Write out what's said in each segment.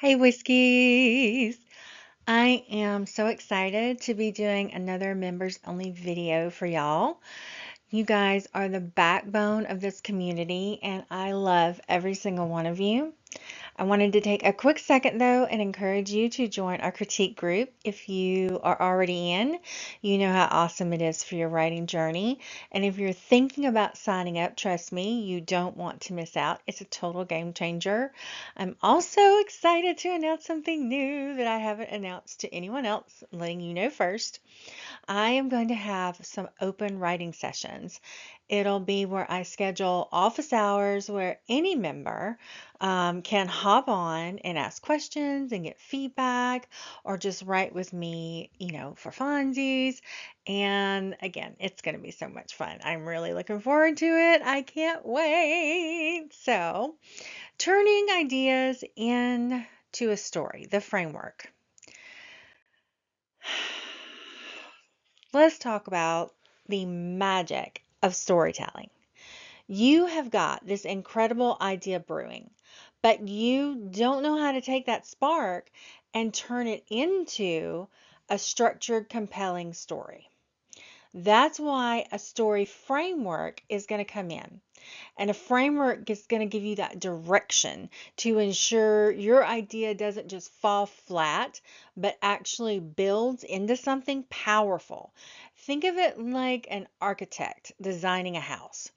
Hey, Whiskies! I am so excited to be doing another members only video for y'all. You guys are the backbone of this community, and I love every single one of you. I wanted to take a quick second though and encourage you to join our critique group. If you are already in, you know how awesome it is for your writing journey. And if you're thinking about signing up, trust me, you don't want to miss out. It's a total game changer. I'm also excited to announce something new that I haven't announced to anyone else. I'm letting you know first. I am going to have some open writing sessions. It'll be where I schedule office hours where any member can hop on and ask questions and get feedback or just write with me, for funsies. And again, it's going to be so much fun. I'm really looking forward to it. I can't wait. So, turning ideas into a story, the framework. Let's talk about the magic of storytelling. You have got this incredible idea brewing, but you don't know how to take that spark and turn it into a structured, compelling story. That's why a story framework is going to come in. And a framework is going to give you that direction to ensure your idea doesn't just fall flat, but actually builds into something powerful. Think of it like an architect designing a house.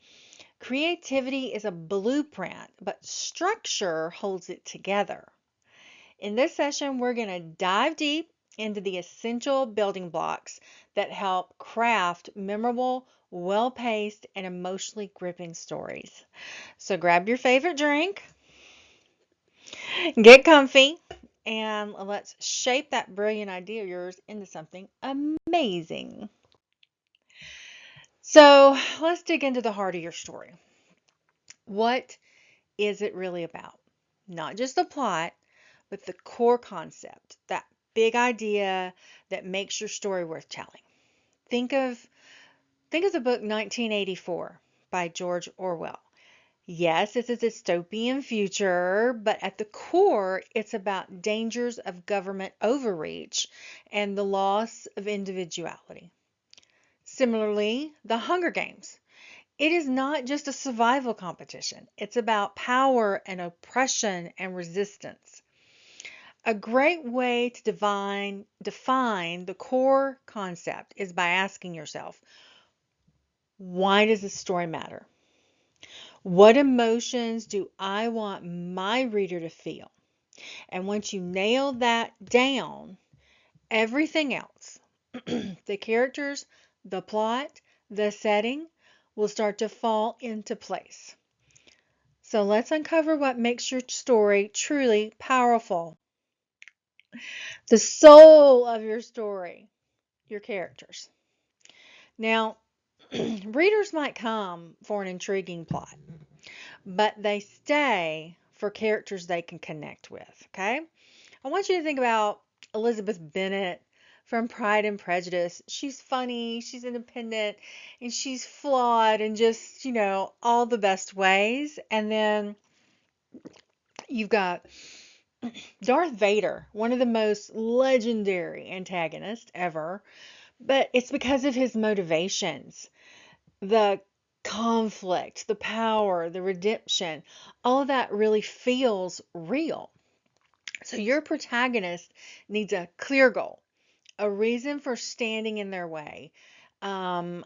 Creativity is a blueprint, but structure holds it together. In this session, we're going to dive deep into the essential building blocks that help craft memorable, well-paced, and emotionally gripping stories. So grab your favorite drink, get comfy, and let's shape that brilliant idea of yours into something amazing. So let's dig into the heart of your story. What is it really about? Not just the plot, but the core concept, that big idea that makes your story worth telling. Think of think of the book 1984 by George Orwell. Yes, it's a dystopian future, but at the core, it's about dangers of government overreach and the loss of individuality. Similarly, The Hunger Games. It is not just a survival competition. It's about power and oppression and resistance. A great way to define the core concept is by asking yourself, why does this story matter? What emotions do I want my reader to feel? And once you nail that down, everything else, the characters, the plot, the setting, will start to fall into place. So let's uncover what makes your story truly powerful. The soul of your story, your characters. Now, readers might come for an intriguing plot, but they stay for characters they can connect with, okay? I want you to think about Elizabeth Bennet from Pride and Prejudice. She's funny, she's independent, and she's flawed in just, all the best ways. And then you've got Darth Vader, one of the most legendary antagonists ever, but it's because of his motivations, the conflict, the power, the redemption, all of that really feels real. So your protagonist needs a clear goal, a reason for standing in their way, um,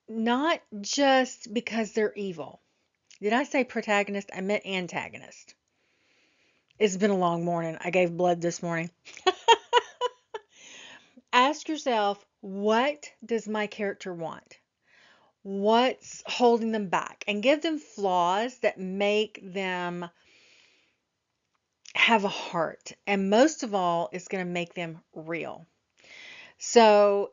not just because they're evil. Did I say protagonist? I meant antagonist. It's been a long morning. I gave blood this morning. Ask yourself, what does my character want? What's holding them back? And give them flaws that make them have a heart. And most of all, it's going to make them real. So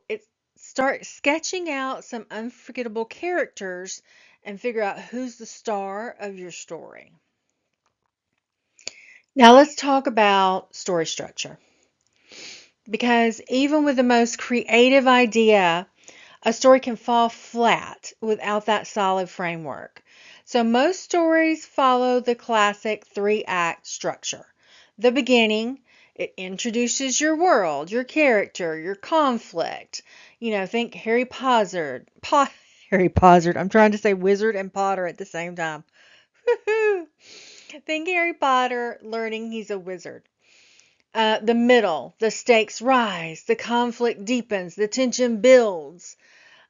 start sketching out some unforgettable characters and figure out who's the star of your story. Now let's talk about story structure. Because even with the most creative idea, a story can fall flat without that solid framework. So most stories follow the classic three-act structure. The beginning, it introduces your world, your character, your conflict. Think Harry Potter. Harry Potter. I'm trying to say wizard and Potter at the same time. Think Harry Potter learning he's a wizard. The middle, the stakes rise, the conflict deepens, the tension builds.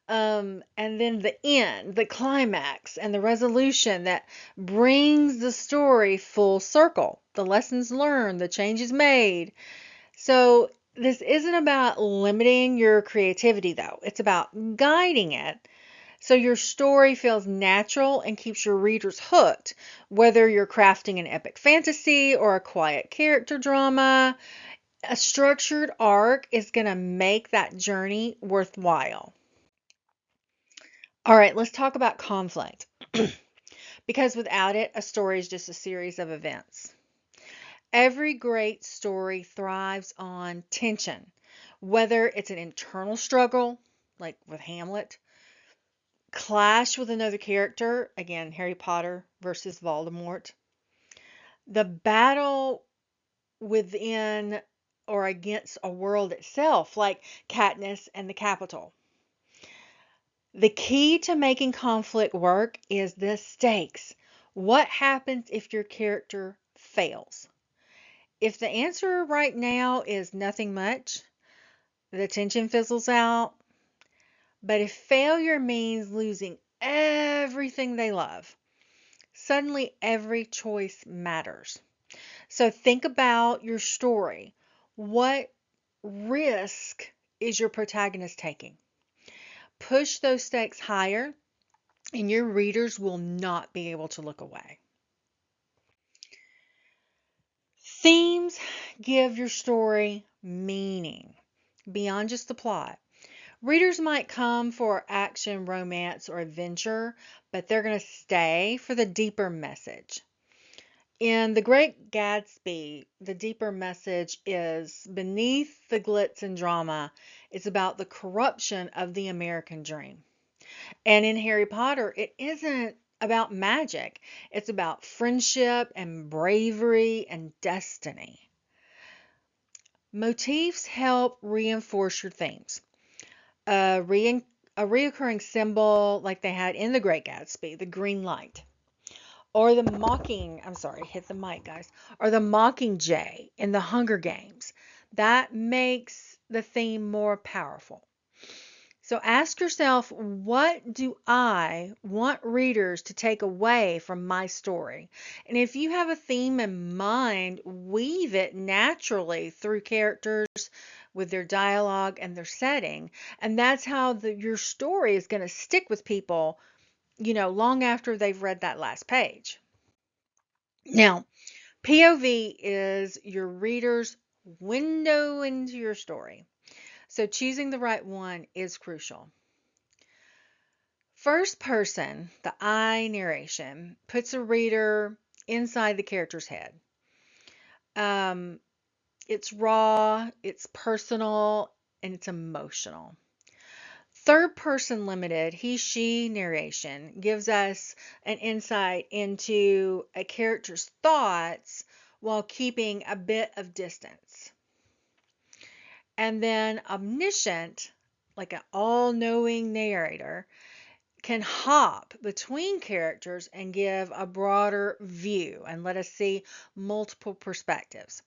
And then the end, the climax, and the resolution that brings the story full circle. The lessons learned, the changes made. So, this isn't about limiting your creativity, though. It's about guiding it so your story feels natural and keeps your readers hooked, whether you're crafting an epic fantasy or a quiet character drama. A structured arc is going to make that journey worthwhile. All right, let's talk about conflict. Because without it, a story is just a series of events. Every great story thrives on tension, whether it's an internal struggle, like with Hamlet, clash with another character, again, Harry Potter versus Voldemort, the battle within or against a world itself, like Katniss and the Capitol. The key to making conflict work is the stakes. What happens if your character fails? If the answer right now is nothing much, the tension fizzles out. But if failure means losing everything they love, suddenly every choice matters. So think about your story. What risk is your protagonist taking? Push those stakes higher, and your readers will not be able to look away. Themes give your story meaning beyond just the plot. Readers might come for action, romance, or adventure, but they're going to stay for the deeper message. In The Great Gatsby, the deeper message is beneath the glitz and drama, it's about the corruption of the American dream. And in Harry Potter, it isn't about magic, it's about friendship and bravery and destiny. Motifs help reinforce your themes. A reoccurring symbol like they had in The Great Gatsby, the green light, or I'm sorry, hit the mic, guys, or the Mockingjay in the Hunger Games. That makes the theme more powerful. So ask yourself, what do I want readers to take away from my story? And if you have a theme in mind, weave it naturally through characters with their dialogue and their setting. And that's how your story is going to stick with people, long after they've read that last page. Now, POV is your reader's window into your story. So choosing the right one is crucial. First person, the I narration, puts a reader inside the character's head. Um, it's raw, it's personal, and it's emotional. Third person limited, he, she narration gives us an insight into a character's thoughts while keeping a bit of distance. And then omniscient, like an all knowing narrator, can hop between characters and give a broader view and let us see multiple perspectives.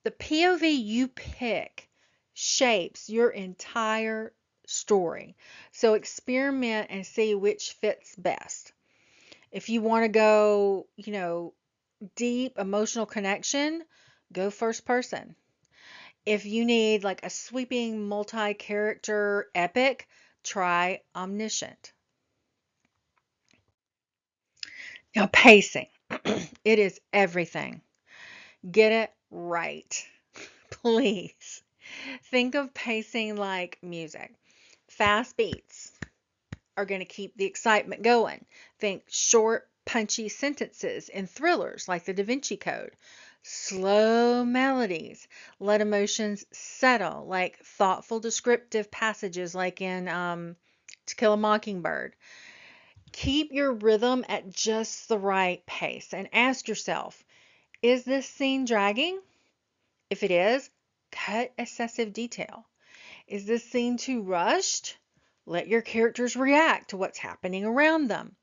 The POV you pick shapes your entire story. So experiment and see which fits best. If you want to go, deep emotional connection, go first person. If you need like a sweeping multi-character epic, try omniscient. Now, pacing. It is everything. Get it right. Please. Think of pacing like music. Fast beats are going to keep the excitement going. Think short, punchy sentences in thrillers like The Da Vinci Code. Slow melodies. Let emotions settle, like thoughtful, descriptive passages like in To Kill a Mockingbird. Keep your rhythm at just the right pace and ask yourself, Is this scene dragging? If it is, cut excessive detail. Is this scene too rushed? Let your characters react to what's happening around them.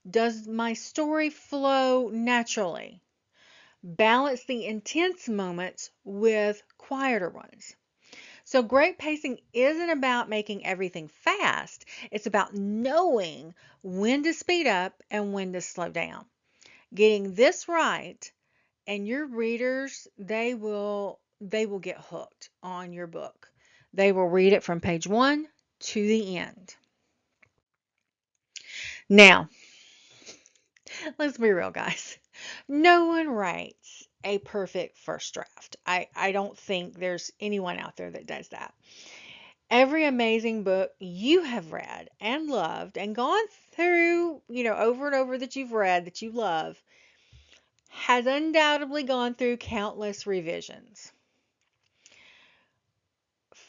Does my story flow naturally? Balance the intense moments with quieter ones. So, great pacing isn't about making everything fast, it's about knowing when to speed up and when to slow down. Getting this right, and your readers, they will get hooked on your book. They will read it from page 1 to the end. Now, let's be real, guys. No one writes a perfect first draft. I don't think there's anyone out there that does that. Every amazing book you have read and loved and gone through, over and over, that you've read, that you love, has undoubtedly gone through countless revisions.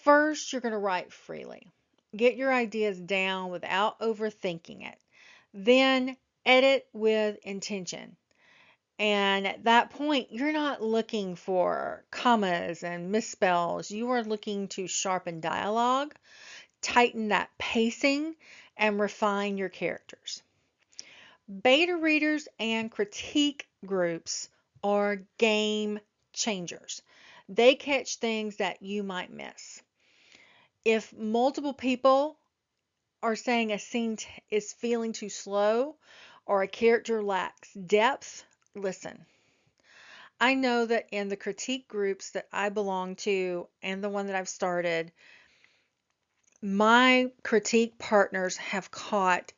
First, you're going to write freely. Get your ideas down without overthinking it. Then edit with intention. And at that point, you're not looking for commas and misspells. You are looking to sharpen dialogue, tighten that pacing, and refine your characters. Beta readers and critique groups are game changers. They catch things that you might miss. If multiple people are saying a scene is feeling too slow or a character lacks depth, listen. I know that in the critique groups that I belong to and the one that I've started, my critique partners have caught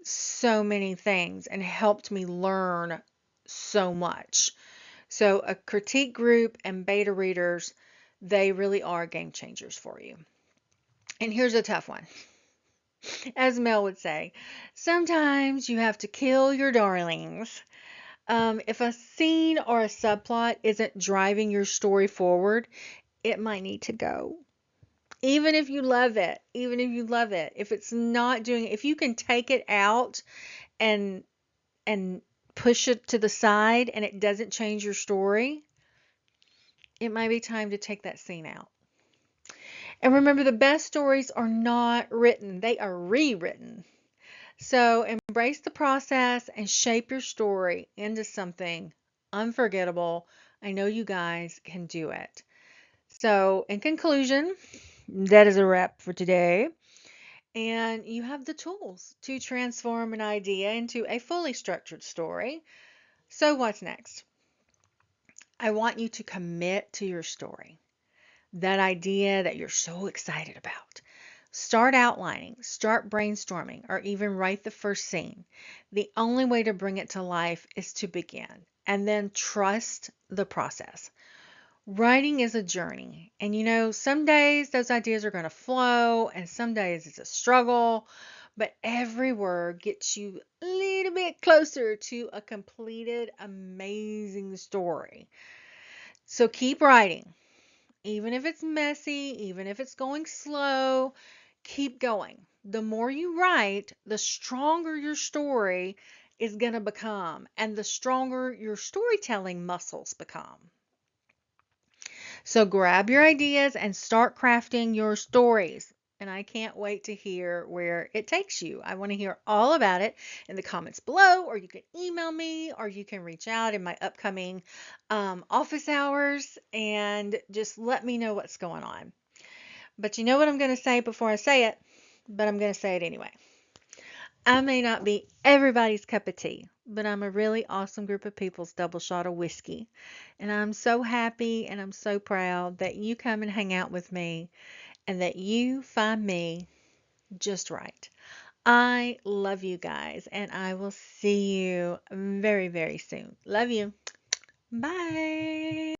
so many things and helped me learn so much. So, a critique group and beta readers, they really are game changers for you. And here's a tough one. As Mel would say, sometimes you have to kill your darlings. If a scene or a subplot isn't driving your story forward, it might need to go. Even if you love it, if it's not doing it, if you can take it out and and push it to the side and it doesn't change your story, it might be time to take that scene out. And remember, the best stories are not written, they are rewritten. So embrace the process and shape your story into something unforgettable. I know you guys can do it. So, in conclusion, that is a wrap for today. And you have the tools to transform an idea into a fully structured story. So, what's next? I want you to commit to your story, that idea that you're so excited about. Start outlining, start brainstorming, or even write the first scene. The only way to bring it to life is to begin, and then trust the process. Writing is a journey, and some days those ideas are going to flow, and some days it's a struggle, but every word gets you a little bit closer to a completed, amazing story. So keep writing. Even if it's messy, even if it's going slow, keep going. The more you write, the stronger your story is going to become, and the stronger your storytelling muscles become. So grab your ideas and start crafting your stories. And I can't wait to hear where it takes you. I want to hear all about it in the comments below, or you can email me, or you can reach out in my upcoming office hours and just let me know what's going on. But you know what I'm going to say before I say it, but I'm going to say it anyway. I may not be everybody's cup of tea, but I'm a really awesome group of people's double shot of whiskey. And I'm so happy and I'm so proud that you come and hang out with me and that you find me just right. I love you guys and I will see you very, very soon. Love you. Bye.